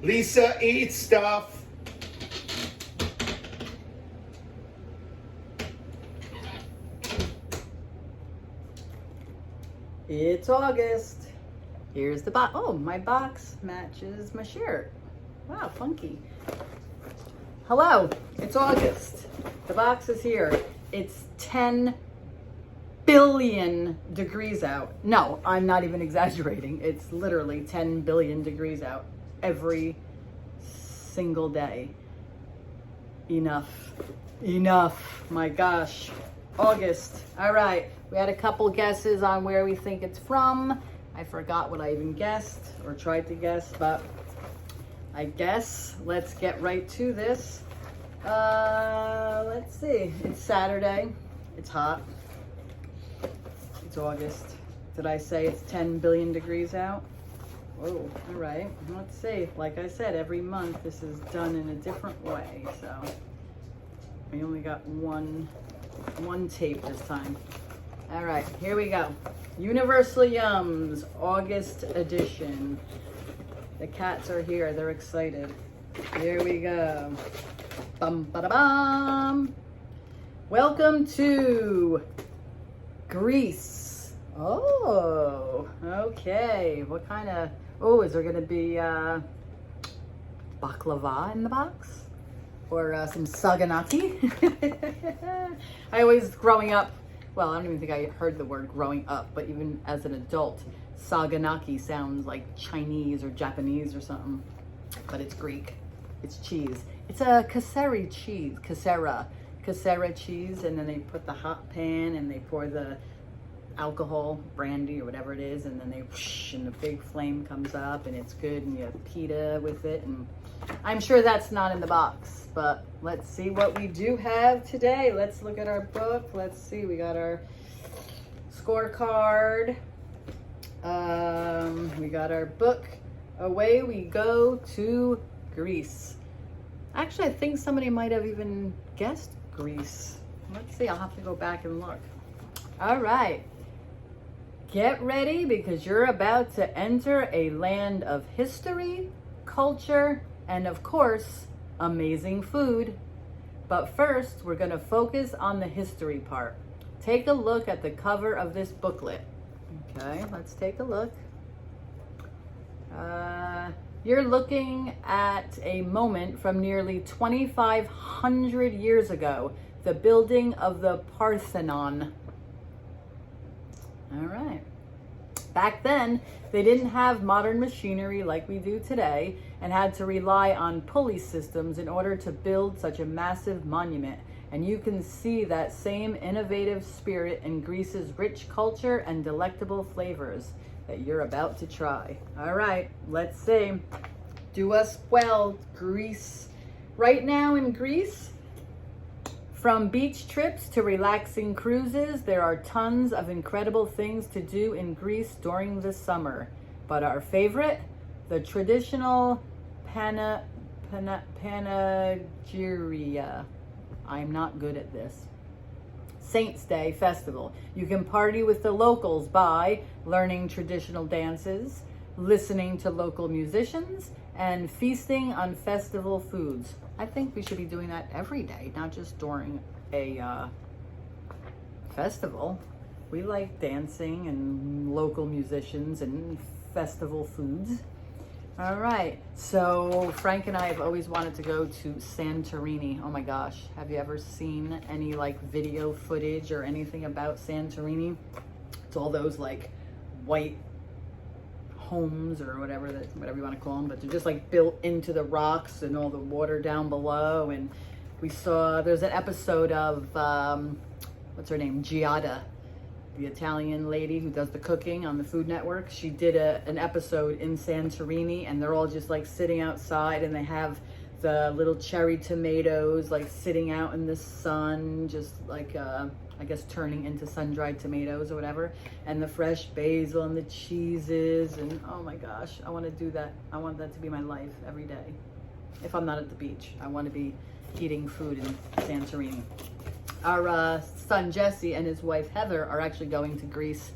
Lisa eats stuff. It's August. Here's the box. Oh, my box matches my shirt. Wow, funky. Hello, it's August. The box is here. It's 10 billion degrees out. No, I'm not even exaggerating. It's literally 10 billion degrees out every single day. Enough. Enough. My gosh. August. All right. We had a couple guesses on where we think it's from. I forgot what I even guessed or tried to guess, but I guess let's get right to this. Let's see. It's Saturday. It's hot. It's August. Did I say it's 10 billion degrees out? Oh, all right. Let's see. Like I said, every month this is done in a different way. So we only got one tape this time. All right, here we go. Universal Yums, August edition. The cats are here. They're excited. Here we go. Bum, ba, da, bum. Welcome to Greece. Oh, okay. What kind of, oh, is there going to be baklava in the box? Or some saganaki? I always, growing up, well, I don't even think I heard the word growing up, but even as an adult, saganaki sounds like Chinese or Japanese or something, but it's Greek. It's cheese. It's a casera cheese, casera cheese, and then they put the hot pan and they pour the alcohol, brandy or whatever it is, and then they whoosh, and the big flame comes up and it's good, and you have pita with it, and I'm sure that's not in the box, but let's see what we do have today. Let's look at our book. Let's see, we got our scorecard. We got our book. Away we go to Greece. Actually, I think somebody might have even guessed Greece. Let's see, I'll have to go back and look. All right. Get ready, because you're about to enter a land of history, culture, and of course, amazing food. But first, we're going to focus on the history part. Take a look at the cover of this booklet. Okay, let's take a look. You're looking at a moment from nearly 2,500 years ago, the building of the Parthenon. All right. Back then, they didn't have modern machinery like we do today and had to rely on pulley systems in order to build such a massive monument. And you can see that same innovative spirit in Greece's rich culture and delectable flavors that you're about to try. All right, let's see. Do us well, Greece. Right now in Greece, from beach trips to relaxing cruises, there are tons of incredible things to do in Greece during the summer. But our favorite, the traditional Panagyria. I'm not good at this. Saints' Day festival. You can party with the locals by learning traditional dances, listening to local musicians, and feasting on festival foods. I think we should be doing that every day, not just during a festival. We like dancing and local musicians and festival foods. All right, so Frank and I have always wanted to go to Santorini. Oh my gosh, have you ever seen any like video footage or anything about Santorini? It's all those like white homes or whatever you want to call them, but they're just like built into the rocks and all the water down below. And we saw, there's an episode of what's her name, Giada, the Italian lady who does the cooking on the Food Network. She did an episode in Santorini, and they're all just like sitting outside, and they have the little cherry tomatoes like sitting out in the sun, just like I guess turning into sun-dried tomatoes or whatever, and the fresh basil and the cheeses, and oh my gosh, I want to do that. I want that to be my life every day. If I'm not at the beach, I want to be eating food in Santorini. Our son Jesse and his wife Heather are actually going to Greece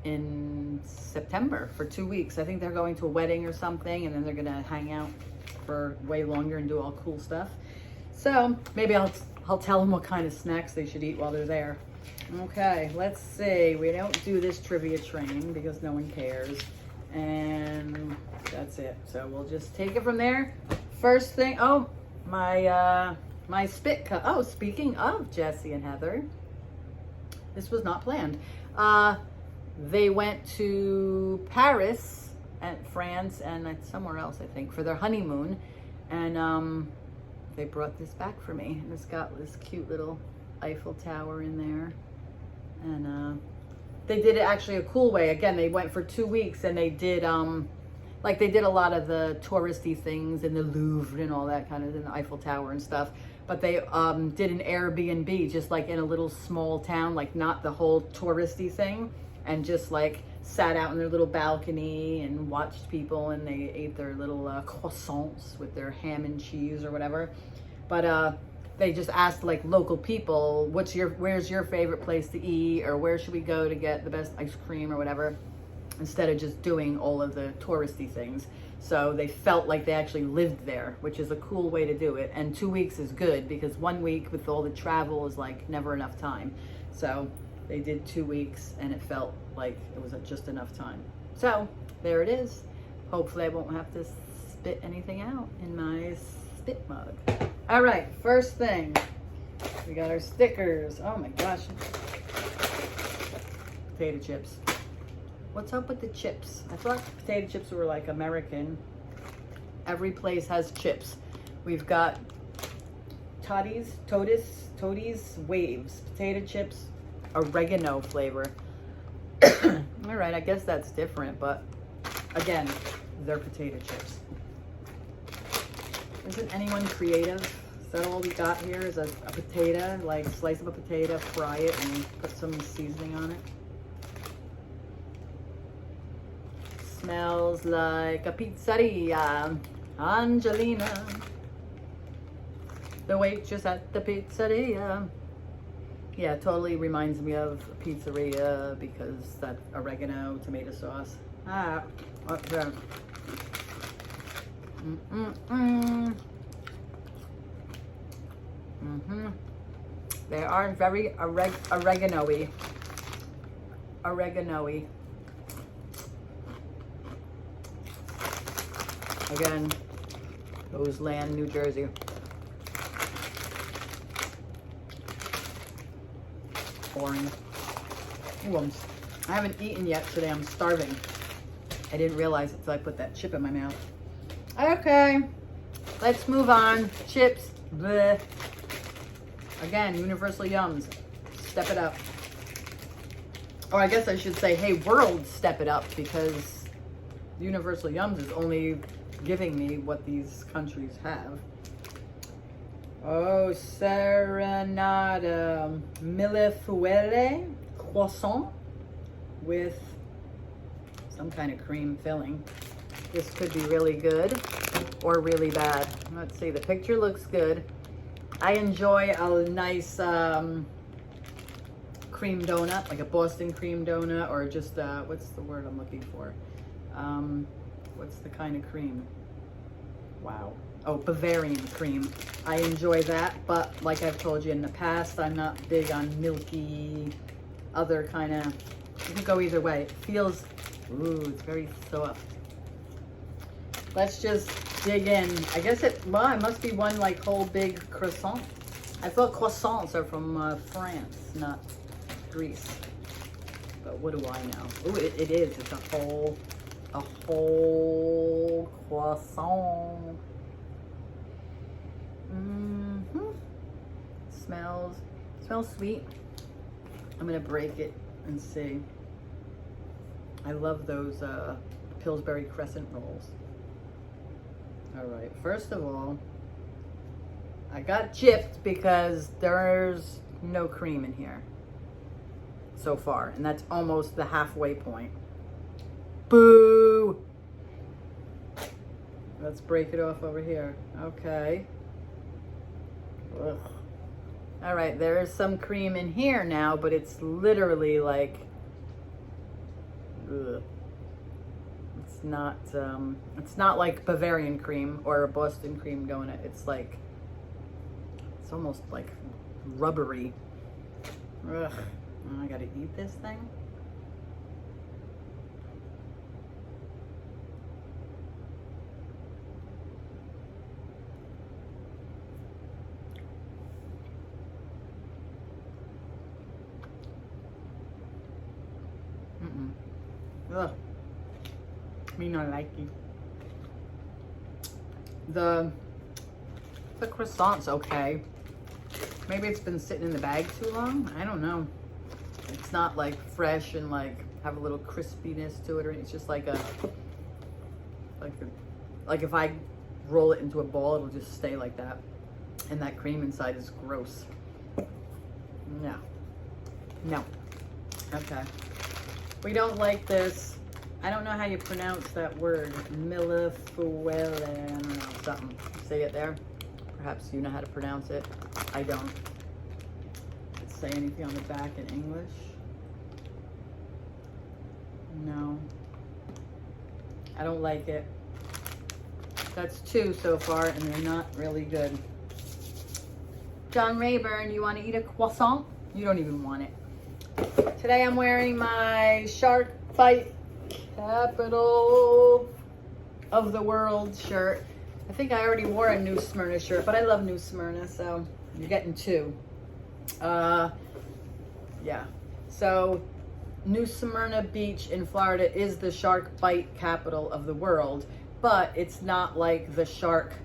in September for 2 weeks. I think they're going to a wedding or something, and then they're gonna hang out for way longer and do all cool stuff. So maybe I'll tell them what kind of snacks they should eat while they're there. Okay, let's see. We don't do this trivia train because no one cares. And that's it. So we'll just take it from there. First thing, oh, my spit cup. Oh, speaking of Jesse and Heather, this was not planned. They went to Paris and France and somewhere else, I think, for their honeymoon. And they brought this back for me. And it's got this cute little Eiffel Tower in there. And they did it actually a cool way. Again, they went for 2 weeks and they did like they did a lot of the touristy things in the Louvre and all that kind of, in the Eiffel Tower and stuff. But they did an Airbnb just like in a little small town, like not the whole touristy thing, and just like sat out in their little balcony and watched people, and they ate their little croissants with their ham and cheese or whatever. But they just asked like local people, where's your favorite place to eat, or where should we go to get the best ice cream or whatever, instead of just doing all of the touristy things. So they felt like they actually lived there, which is a cool way to do it. And 2 weeks is good because 1 week with all the travel is like never enough time. So they did 2 weeks and it felt like it was just enough time. So there it is. Hopefully I won't have to spit anything out in my spit mug. All right, first thing, we got our stickers. Oh my gosh. Potato chips. What's up with the chips? I thought potato chips were like American. Every place has chips. We've got Toadies Waves, potato chips, oregano flavor. All right, I guess that's different, but again, they're potato chips. Isn't anyone creative? Is that all we got here is a potato, like slice of a potato, fry it, and put some seasoning on it? Smells like a pizzeria. Angelina, the waitress at the pizzeria. Yeah, it totally reminds me of a pizzeria because that oregano tomato sauce. Ah, yeah. They are very oregano-y. Oregano-y. Again, Roseland, New Jersey. Boring. I haven't eaten yet today. I'm starving. I didn't realize it until I put that chip in my mouth. Okay, let's move on. Chips. Bleh. Again, Universal Yums. Step it up. Or I guess I should say, hey, world, step it up, because Universal Yums is only giving me what these countries have. Oh, Serenada Millefuere croissant with some kind of cream filling. This could be really good or really bad. Let's see, the picture looks good. I enjoy a nice cream donut, like a Boston cream donut, or just, what's the word I'm looking for? What's the kind of cream? Wow. Oh, Bavarian cream. I enjoy that, but like I've told you in the past, I'm not big on milky, other kind of, you can go either way. It feels, ooh, it's very soft. Let's just dig in. I guess it must be one like whole big croissant. I thought croissants are from France, not Greece. But what do I know? Ooh, it is. It's a whole croissant. Smells sweet. I'm gonna break it and see. I love those Pillsbury crescent rolls. All right, first of all, I got chipped because there's no cream in here so far, and that's almost the halfway point. Boo! Let's break it off over here. Okay. Ugh. All right, there is some cream in here now, but it's literally like it's not like Bavarian cream or a Boston cream donut. It's like, it's almost like rubbery. Ugh, I gotta eat this thing. Ugh. Me not like it. The croissant's okay. Maybe it's been sitting in the bag too long. I don't know. It's not like fresh and like have a little crispiness to it, or it's just like like if I roll it into a ball, it'll just stay like that. And that cream inside is gross. No. No. Okay. We don't like this. I don't know how you pronounce that word. Millefeuille. I don't know, something. Say it there. Perhaps you know how to pronounce it. I don't. Does it say anything on the back in English? No. I don't like it. That's 2 so far, and they're not really good. John Rayburn, you want to eat a croissant? You don't even want it. Today I'm wearing my Shark Fight Capital of the World shirt. I think I already wore a New Smyrna shirt, but I love New Smyrna, so you're getting 2. Yeah. So New Smyrna Beach in Florida is the shark bite capital of the world, but it's not like the shark,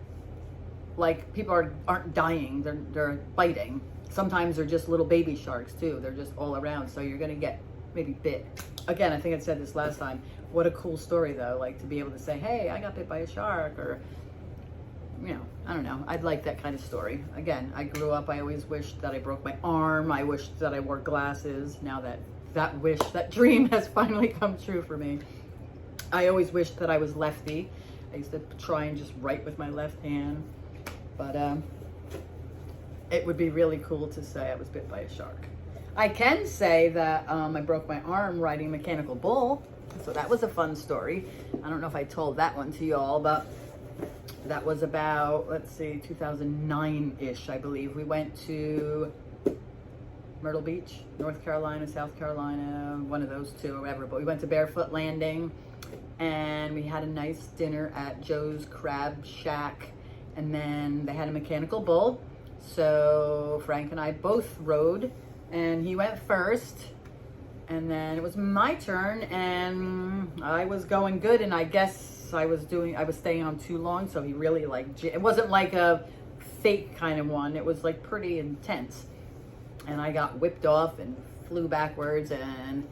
like people aren't dying, they're biting. Sometimes they're just little baby sharks too. They're just all around. So you're gonna get maybe bit. Again, I think I said this last time. What a cool story though, like to be able to say, hey, I got bit by a shark, or, you know, I don't know. I'd like that kind of story. Again, I grew up, I always wished that I broke my arm. I wished that I wore glasses. Now that dream has finally come true for me. I always wished that I was lefty. I used to try and just write with my left hand. But it would be really cool to say I was bit by a shark. I can say that I broke my arm riding a mechanical bull. So that was a fun story. I don't know if I told that one to y'all, but that was about, let's see, 2009-ish, I believe. We went to Myrtle Beach, North Carolina, South Carolina, one of those two, or whatever. But we went to Barefoot Landing, and we had a nice dinner at Joe's Crab Shack. And then they had a mechanical bull. So Frank and I both rode, and he went first, and then it was my turn, and I was going good, and I guess I was staying on too long, so he really it wasn't like a fake kind of one, it was like pretty intense, and I got whipped off and flew backwards and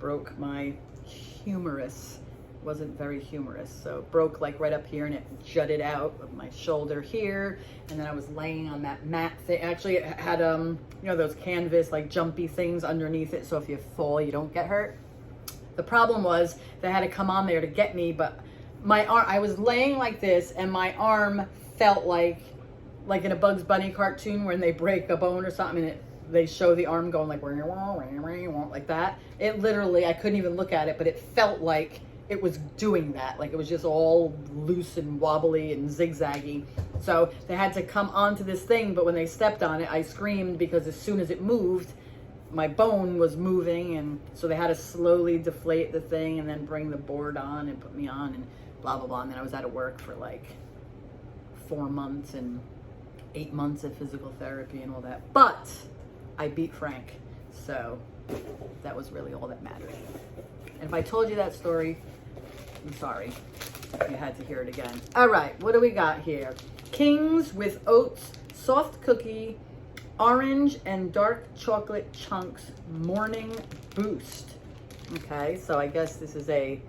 broke my humerus. Wasn't very humorous, so broke like right up here, and it jutted out of my shoulder here, and then I was laying on that mat thing. Actually, it had you know, those canvas like jumpy things underneath it, so if you fall you don't get hurt. The problem was they had to come on there to get me, but my arm, I was laying like this, and my arm felt like in a Bugs Bunny cartoon when they break a bone or something, and they show the arm going like like that. It literally, I couldn't even look at it, but it felt like it was doing that, like it was just all loose and wobbly and zigzaggy. So they had to come onto this thing, but when they stepped on it, I screamed because as soon as it moved, my bone was moving, and so they had to slowly deflate the thing and then bring the board on and put me on and blah blah blah. And then I was out of work for like 4 months and 8 months of physical therapy and all that. But I beat Frank, so that was really all that mattered. And if I told you that story, I'm sorry. You had to hear it again. All right, what do we got here? Kings with Oats, soft cookie, orange and dark chocolate chunks, morning boost. Okay, so I guess this is a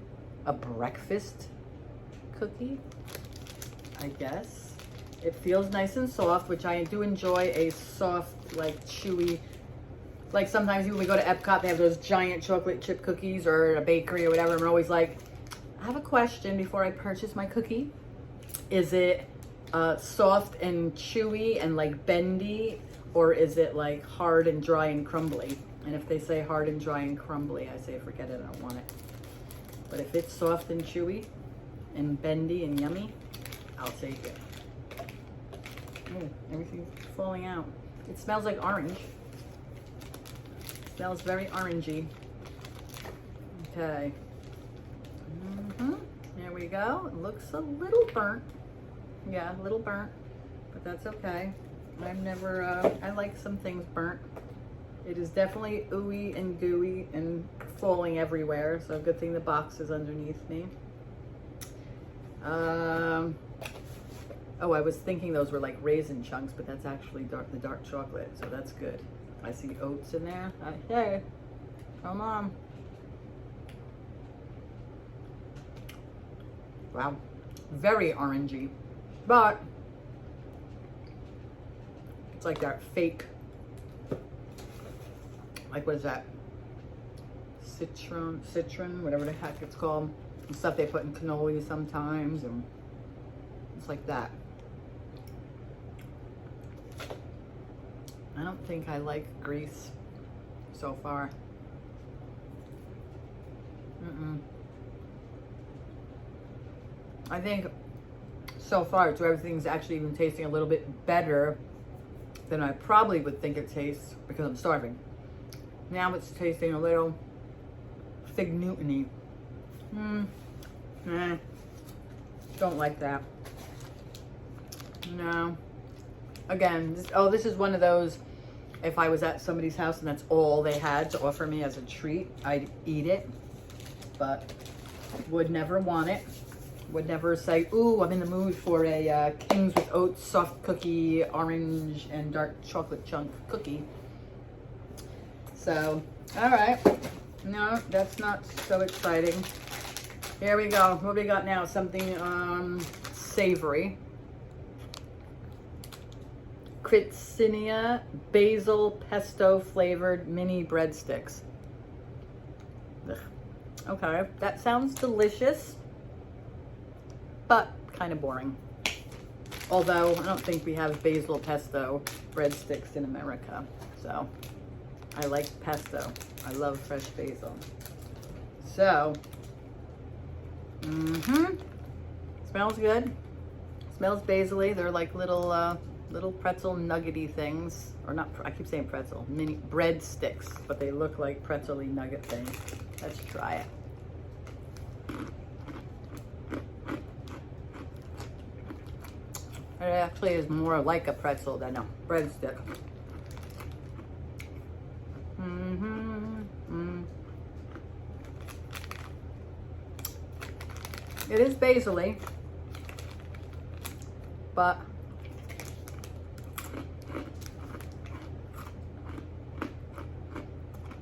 breakfast cookie, I guess. It feels nice and soft, which I do enjoy a soft, like chewy. Like sometimes when we go to Epcot, they have those giant chocolate chip cookies, or a bakery or whatever. And we're always like, I have a question before I purchase my cookie. Is it soft and chewy and like bendy, or is it like hard and dry and crumbly? And if they say hard and dry and crumbly, I say forget it, I don't want it. But if it's soft and chewy and bendy and yummy, I'll take it. Oh, everything's falling out. It smells like orange. It smells very orangey. Okay. There we go. It looks a little burnt. Yeah, a little burnt, but that's okay. I've never, I like some things burnt. It is definitely ooey and gooey and falling everywhere, so good thing the box is underneath me. Oh, I was thinking those were like raisin chunks, but that's actually the dark chocolate, so that's good. I see oats in there. Hey, come on. Wow, very orangey, but it's like that fake, like what is that? Citron, whatever the heck it's called. The stuff they put in cannoli sometimes, and it's like that. I don't think I like grease so far. I think so far, so everything's actually even tasting a little bit better than I probably would think it tastes because I'm starving. Now it's tasting a little fig Newton-y. Don't like that. No. Again, this is one of those, if I was at somebody's house and that's all they had to offer me as a treat, I'd eat it, but would never want it. Would never say, ooh, I'm in the mood for a King's with Oats soft cookie, orange and dark chocolate chunk cookie. So, all right. No, that's not so exciting. Here we go. What do we got now? Something savory. Critsinia basil pesto flavored mini breadsticks. Ugh. Okay, that sounds delicious, but kind of boring. Although I don't think we have basil pesto breadsticks in America, so I like pesto. I love fresh basil. So, smells good. Smells basil-y. They're like little pretzel nuggety things, or not. I keep saying pretzel, mini breadsticks, but they look like pretzel-y nugget things. Let's try it. It actually is more like a pretzel than a breadstick. It is basil-y, but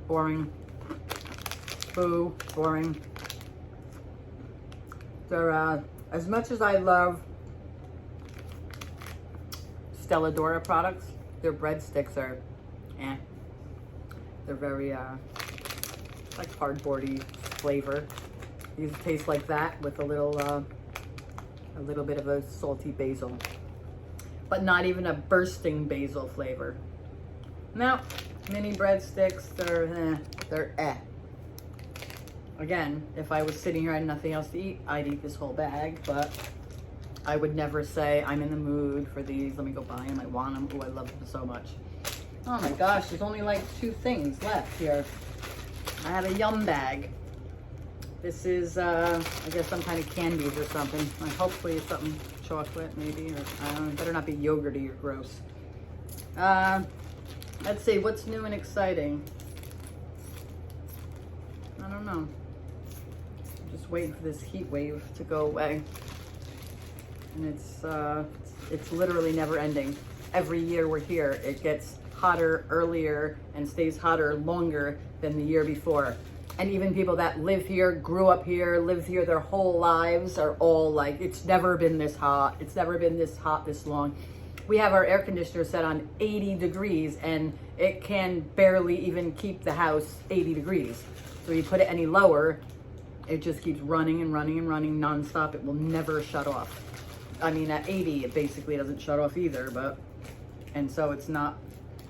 boring. Boo, boring. They're, as much as I love Stelladora products, their breadsticks are, They're very, like cardboardy flavor. These taste like that with a little bit of a salty basil, but not even a bursting basil flavor. No, mini breadsticks, they're eh. Again, if I was sitting here and had nothing else to eat, I'd eat this whole bag, but I would never say, I'm in the mood for these, let me go buy them, I want them, ooh, I love them so much. Oh my gosh, there's only like 2 things left here. I have a yum bag. This is, I guess some kind of candies or something. Hopefully it's something chocolate maybe, or I don't know, it better not be yogurty or gross. Let's see, what's new and exciting? I don't know. I'm just waiting for this heat wave to go away. And it's literally never ending. Every year we're here, it gets hotter earlier and stays hotter longer than the year before. And even people that live here, grew up here, lived here their whole lives are all like, it's never been this hot. It's never been this hot this long. We have our air conditioner set on 80 degrees and it can barely even keep the house 80 degrees. So you put it any lower, it just keeps running and running and running nonstop. It will never shut off. I mean, at 80, it basically doesn't shut off either, but, and so it's not,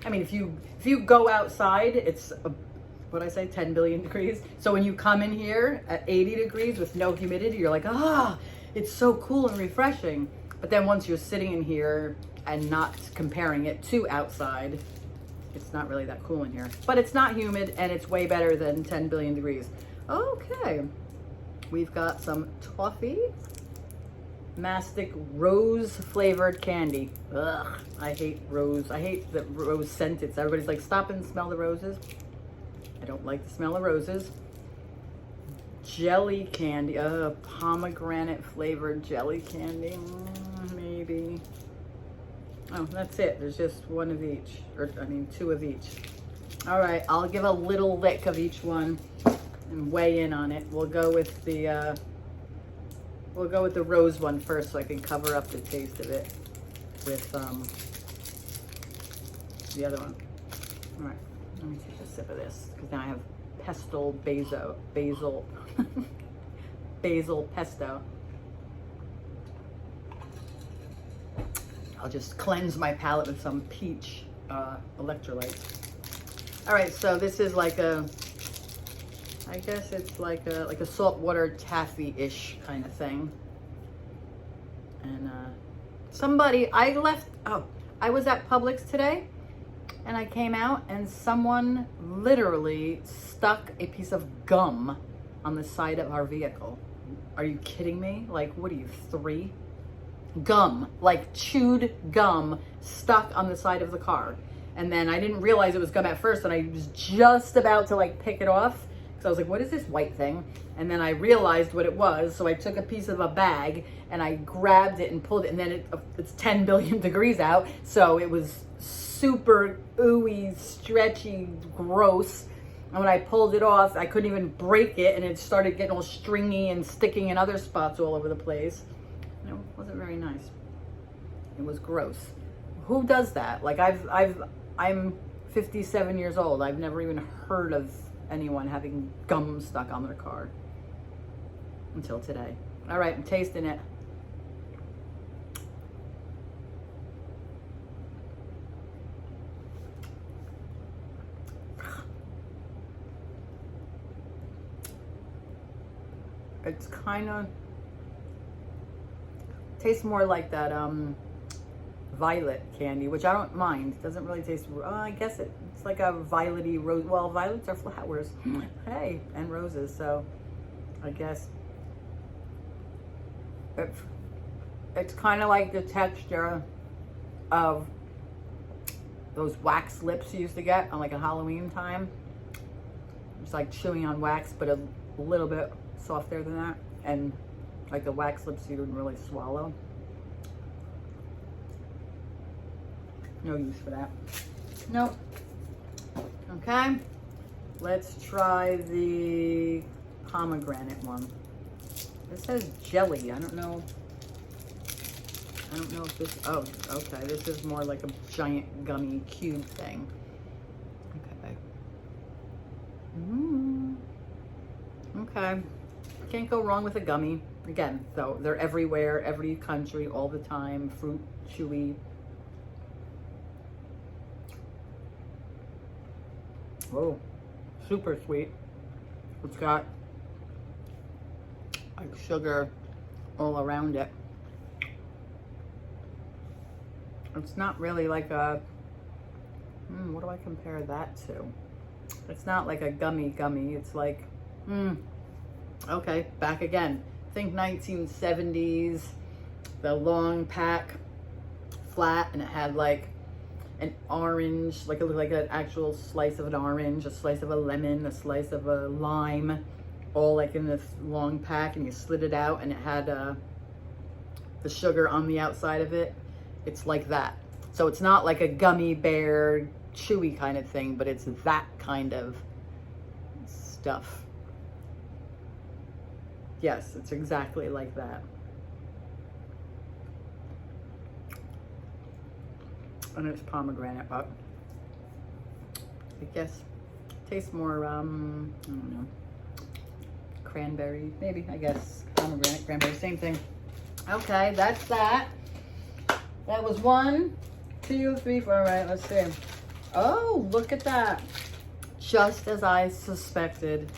I mean, if you go outside, it's what'd I say, 10 billion degrees. So when you come in here at 80 degrees with no humidity, you're like, ah, it's so cool and refreshing. But then once you're sitting in here and not comparing it to outside, it's not really that cool in here. But it's not humid and it's way better than 10 billion degrees. Okay, we've got some toffee. Mastic rose flavored candy. Ugh, I hate rose. I hate the rose scent. Everybody's like, stop and smell the roses. I don't like the smell of roses. Jelly candy. Pomegranate flavored jelly candy. Maybe. Oh, that's it. There's just one of each. Or, I mean, two of each. All right, I'll give a little lick of each one and weigh in on it. We'll go with the rose one first so I can cover up the taste of it with the other one. All right, let me take a sip of this because now I have basil pesto. I'll just cleanse my palate with some peach electrolyte. All right, so this is like I guess it's like a saltwater taffy-ish kind of thing. And I was at Publix today and I came out and someone literally stuck a piece of gum on the side of our vehicle. Are you kidding me? Like, what are you, 3? Gum, like chewed gum stuck on the side of the car. And then I didn't realize it was gum at first and I was just about to like pick it off. So I was like, what is this white thing? And then I realized what it was. So I took a piece of a bag and I grabbed it and pulled it. And then it's 10 billion degrees out. So it was super ooey, stretchy, gross. And when I pulled it off, I couldn't even break it. And it started getting all stringy and sticking in other spots all over the place. And it wasn't very nice. It was gross. Who does that? Like I'm 57 years old. I've never even heard of anyone having gum stuck on their car until today. All right, I'm tasting it. It's kind of tastes more like that violet candy, which I don't mind. It doesn't really taste, I guess it's like a violety rose. Well, violets are flowers. Hey, and roses, so I guess it's kind of like the texture of those wax lips you used to get on like a Halloween time. It's like chewing on wax, but a little bit softer than that, and like the wax lips you didn't really swallow. No use for that. Nope. Okay, let's try the pomegranate one. This says jelly. I don't know if this, oh, okay, this is more like a giant gummy cube thing. Okay. Okay. Can't go wrong with a gummy. Again, though, they're everywhere, every country, all the time. Fruit, chewy. Whoa, super sweet. It's got like sugar all around it. It's not really like a, what do I compare that to? It's not like a gummy. It's like, okay, back again. Think 1970s, the long pack, flat, and it had like an orange, like it looked like an actual slice of an orange, a slice of a lemon, a slice of a lime, all like in this long pack, and you slid it out and it had the sugar on the outside of it. It's like that. So it's not like a gummy bear, chewy kind of thing, but it's that kind of stuff. Yes, it's exactly like that. And it's pomegranate, but I guess it tastes more, I don't know, cranberry, maybe, I guess. Pomegranate, cranberry, same thing. Okay, that's that. That was 1, 2, 3, 4, all right, let's see. Oh, look at that. Just as I suspected.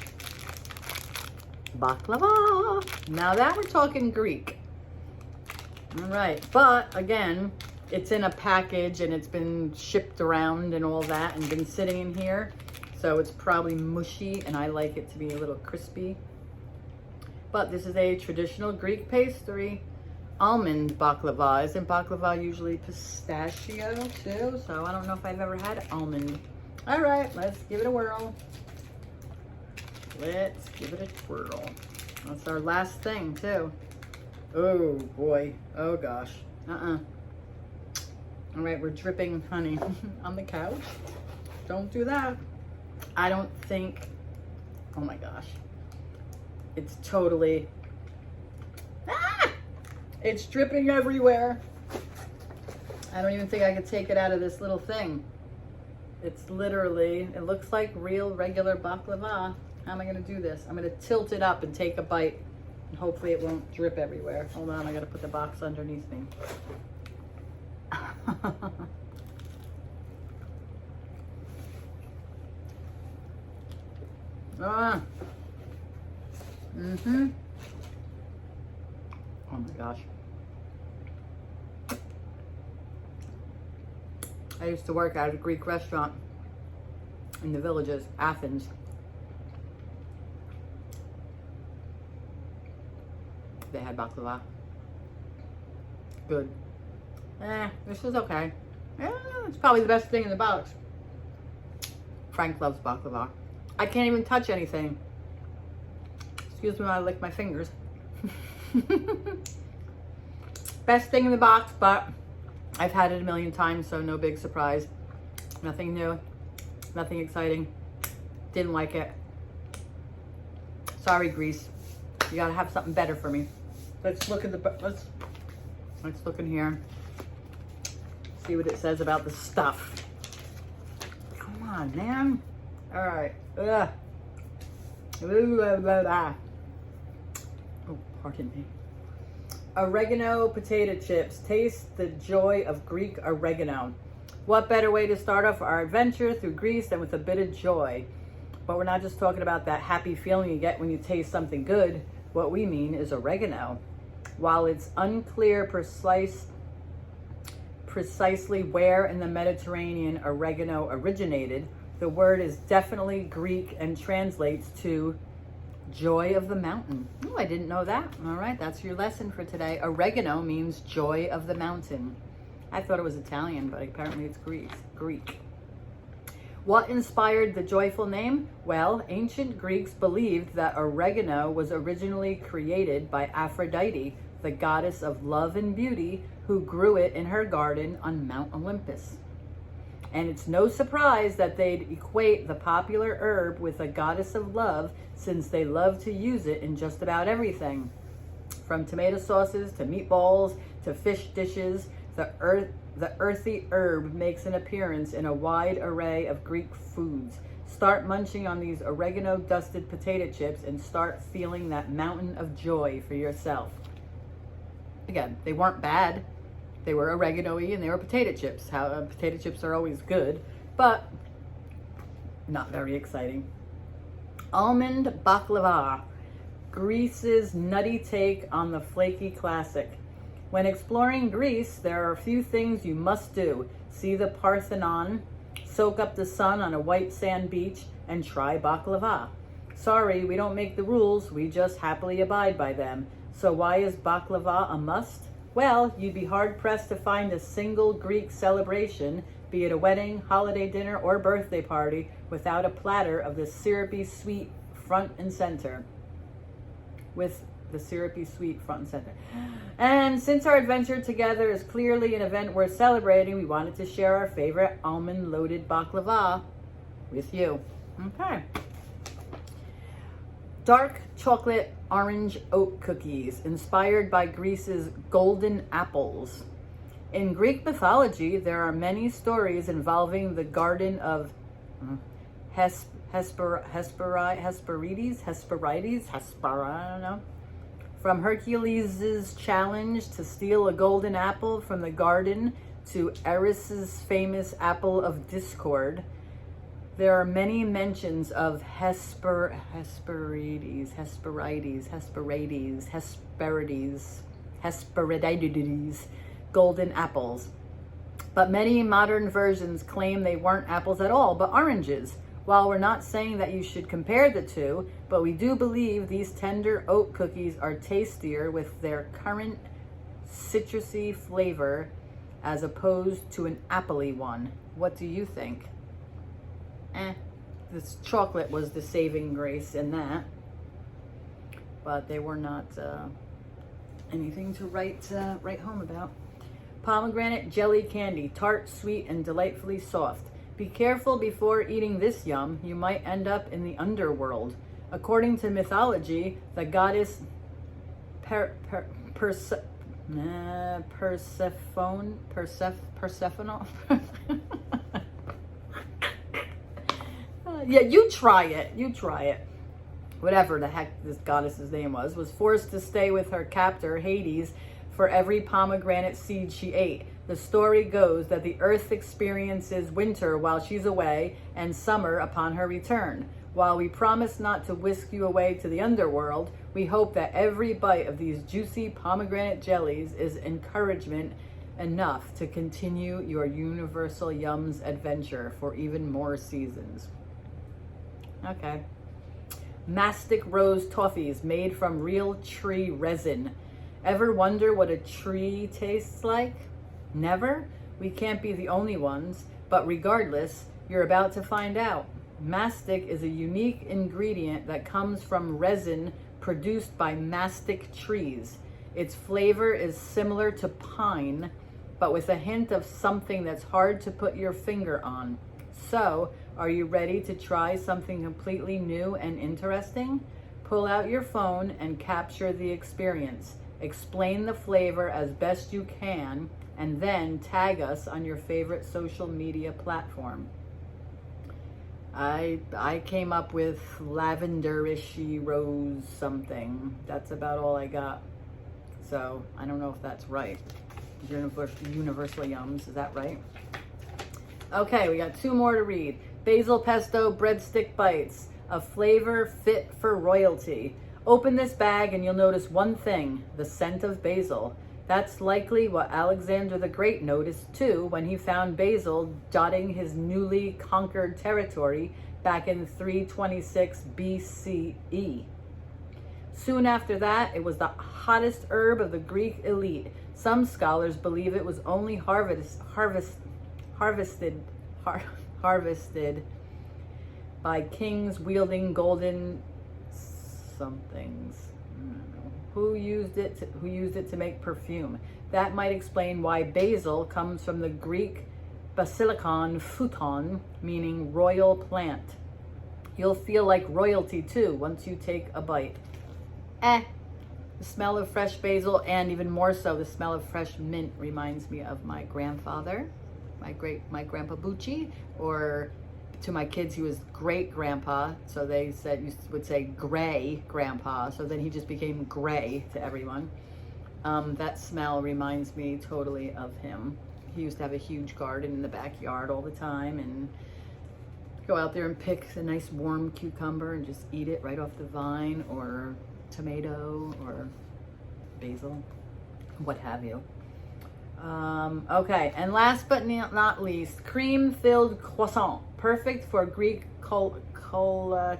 Baklava. Now that we're talking Greek. All right, but again, it's in a package and it's been shipped around and all that and been sitting in here. So it's probably mushy and I like it to be a little crispy. But this is a traditional Greek pastry. Almond baklava. Isn't baklava usually pistachio too? So I don't know if I've ever had almond. All right, let's give it a whirl. Let's give it a twirl. That's our last thing too. Oh boy, oh gosh. All right, we're dripping honey on the couch. Don't do that. I don't think, oh my gosh. It's totally, it's dripping everywhere. I don't even think I could take it out of this little thing. It's literally, it looks like real regular baklava. How am I gonna do this? I'm gonna tilt it up and take a bite. And hopefully it won't drip everywhere. Hold on, I gotta put the box underneath me. Oh my gosh. I used to work at a Greek restaurant in the villages, Athens. They had baklava. Good. This is okay. It's probably the best thing in the box. Frank loves baklava. I can't even touch anything. Excuse me while I lick my fingers. Best thing in the box, but I've had it a million times, so no big surprise. Nothing new, nothing exciting. Didn't like it. Sorry, Greece. You gotta have something better for me. Let's look at the, let's look in here. See what it says about the stuff. Come on, man. All right. Ugh. Oh, pardon me. Oregano potato chips. Taste the joy of Greek oregano. What better way to start off our adventure through Greece than with a bit of joy? But we're not just talking about that happy feeling you get when you taste something good. What we mean is oregano. While it's unclear precisely where in the Mediterranean oregano originated, the word is definitely Greek and translates to joy of the mountain. Oh, I didn't know that. All right, that's your lesson for today. Oregano means joy of the mountain. I thought it was Italian, but apparently it's Greek. What inspired the joyful name? Well, ancient Greeks believed that oregano was originally created by Aphrodite, the goddess of love and beauty, who grew it in her garden on Mount Olympus. And it's no surprise that they'd equate the popular herb with a goddess of love, since they love to use it in just about everything. From tomato sauces to meatballs to fish dishes, the earthy herb makes an appearance in a wide array of Greek foods. Start munching on these oregano-dusted potato chips and start feeling that mountain of joy for yourself. Again, they weren't bad. They were oregano-y and they were potato chips. Potato chips are always good, but not very exciting. Almond baklava, Greece's nutty take on the flaky classic. When exploring Greece, there are a few things you must do. See the Parthenon, soak up the sun on a white sand beach, and try baklava. Sorry, we don't make the rules, we just happily abide by them. So why is baklava a must? Well, you'd be hard-pressed to find a single Greek celebration, be it a wedding, holiday dinner, or birthday party, without a platter of the syrupy sweet front and center. And since our adventure together is clearly an event worth celebrating, we wanted to share our favorite almond-loaded baklava with you. Okay. Dark chocolate orange oat cookies, inspired by Greece's golden apples. In Greek mythology, there are many stories involving the garden of Hesperides, I don't know. From Hercules' challenge to steal a golden apple from the garden to Eris's famous apple of discord, There are many mentions of Hesperides, golden apples. But many modern versions claim they weren't apples at all, but oranges. While we're not saying that you should compare the two, but we do believe these tender oat cookies are tastier with their current citrusy flavor as opposed to an appley one. What do you think? This chocolate was the saving grace in that, but they were not anything to write home about. Pomegranate jelly candy, tart, sweet, and delightfully soft. Be careful before eating this yum. You might end up in the underworld. According to mythology, the goddess Persephone. Yeah, you try it. Whatever the heck this goddess's name was forced to stay with her captor, Hades, for every pomegranate seed she ate. The story goes that the earth experiences winter while she's away and summer upon her return. While we promise not to whisk you away to the underworld, we hope that every bite of these juicy pomegranate jellies is encouragement enough to continue your Universal Yums adventure for even more seasons. Okay. Mastic Rose Toffees made from real tree resin. Ever wonder what a tree tastes like? Never? We can't be the only ones, but regardless, you're about to find out. Mastic is a unique ingredient that comes from resin produced by mastic trees. Its flavor is similar to pine, but with a hint of something that's hard to put your finger on. So, are you ready to try something completely new and interesting? Pull out your phone and capture the experience. Explain the flavor as best you can, and then tag us on your favorite social media platform. I came up with lavenderish rose something. That's about all I got. So I don't know if that's right. Universal Yums, is that right? Okay, we got 2 more to read. Basil pesto breadstick bites, a flavor fit for royalty. Open this bag and you'll notice one thing, the scent of basil. That's likely what Alexander the Great noticed too when he found basil dotting his newly conquered territory back in 326 BCE. Soon after that, it was the hottest herb of the Greek elite. Some scholars believe it was only harvested by kings wielding golden somethings. Who used it to make perfume. That might explain why basil comes from the Greek basilikon phuton, meaning royal plant. You'll feel like royalty too once you take a bite. The smell of fresh basil, and even more so the smell of fresh mint, reminds me of my grandfather, my grandpa Bucci, or to my kids he was great grandpa, so they would say gray grandpa, so then he just became gray to everyone. That smell reminds me totally of him. He used to have a huge garden in the backyard all the time and go out there and pick a nice warm cucumber and just eat it right off the vine, or tomato or basil, what have you. Okay, and last but not least, cream-filled croissant, perfect for Greek collatio.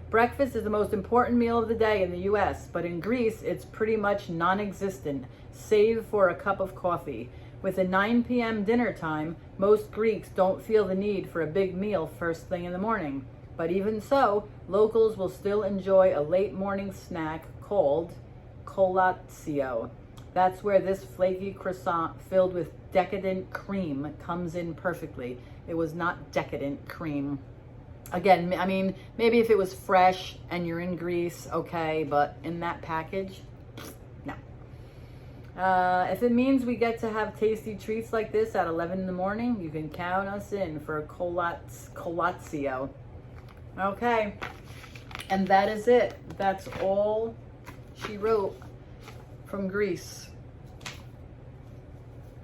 Breakfast is the most important meal of the day in the US, but in Greece, it's pretty much non-existent, save for a cup of coffee. With a 9 p.m. dinner time, most Greeks don't feel the need for a big meal first thing in the morning. But even so, locals will still enjoy a late morning snack called collatio. That's where this flaky croissant filled with decadent cream comes in perfectly. It was not decadent cream. Again, I mean, maybe if it was fresh and you're in Greece, okay, but in that package, no. If it means we get to have tasty treats like this at 11 in the morning, you can count us in for a collatio. Okay, and that is it. That's all she wrote from Greece.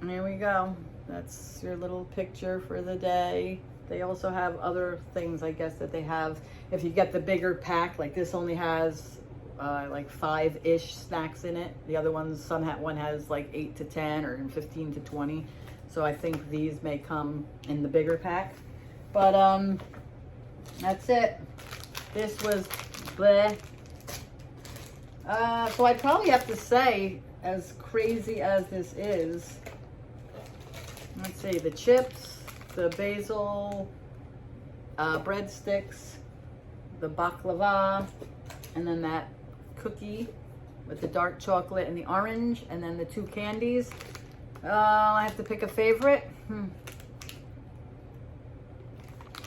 And there we go. That's your little picture for the day. They also have other things, I guess, that they have. If you get the bigger pack, like this only has like 5-ish snacks in it. The other ones, one has like 8 to 10 or 15 to 20. So I think these may come in the bigger pack. But that's it. This was bleh. So I'd probably have to say, as crazy as this is, let's see, the chips, the basil, breadsticks, the baklava, and then that cookie with the dark chocolate and the orange, and then the 2 candies. I have to pick a favorite.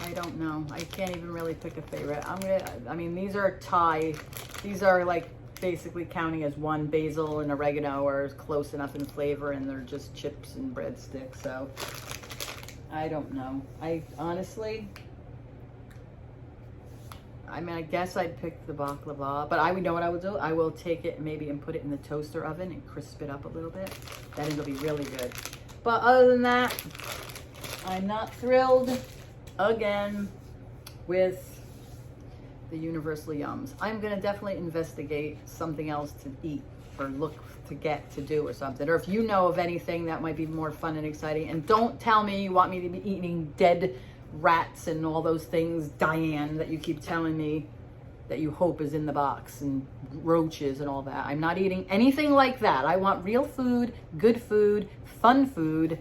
I don't know. I can't even really pick a favorite. I mean, these are Thai. These are like basically counting as one. Basil and oregano are close enough in flavor, and they're just chips and breadsticks. So I don't know. I honestly, I mean, I guess I'd pick the baklava, but I would know what I would do. I will take it maybe and put it in the toaster oven and crisp it up a little bit. Then it'll be really good. But other than that, I'm not thrilled again with the Universal Yums. I'm gonna definitely investigate something else to eat or look to get to do or something. Or if you know of anything that might be more fun and exciting, and don't tell me you want me to be eating dead rats and all those things, Diane, that you keep telling me that you hope is in the box, and roaches and all that. I'm not eating anything like that. I want real food, good food, fun food,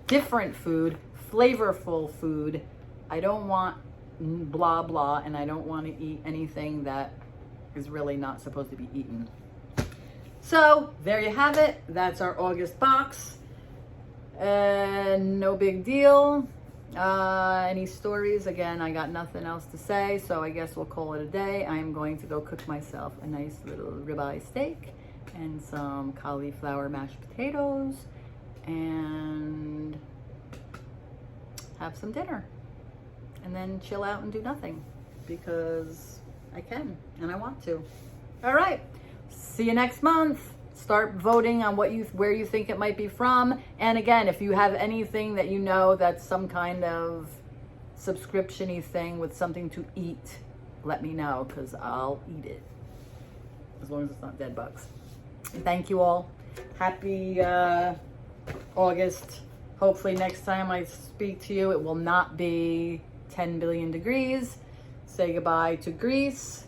different food, flavorful food. I don't want blah blah, and I don't want to eat anything that is really not supposed to be eaten. So there you have it. That's our August box. No big deal. Any stories? Again, I got nothing else to say, so I guess we'll call it a day. I'm going to go cook myself a nice little ribeye steak and some cauliflower mashed potatoes and have some dinner, and then chill out and do nothing because I can and I want to. All right, see you next month. Start voting on where you think it might be from. And again, if you have anything that you know that's some kind of subscription-y thing with something to eat, let me know, because I'll eat it, as long as it's not dead bugs. Thank you all. Happy August. Hopefully next time I speak to you, it will not be 10 billion degrees. Say goodbye to Greece.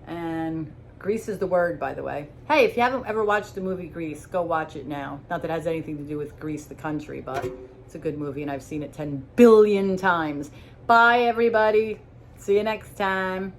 And Grease is the word, by the way. Hey, if you haven't ever watched the movie Grease, go watch it now. Not that it has anything to do with Grease, the country, but it's a good movie, and I've seen it 10 billion times. Bye, everybody. See you next time.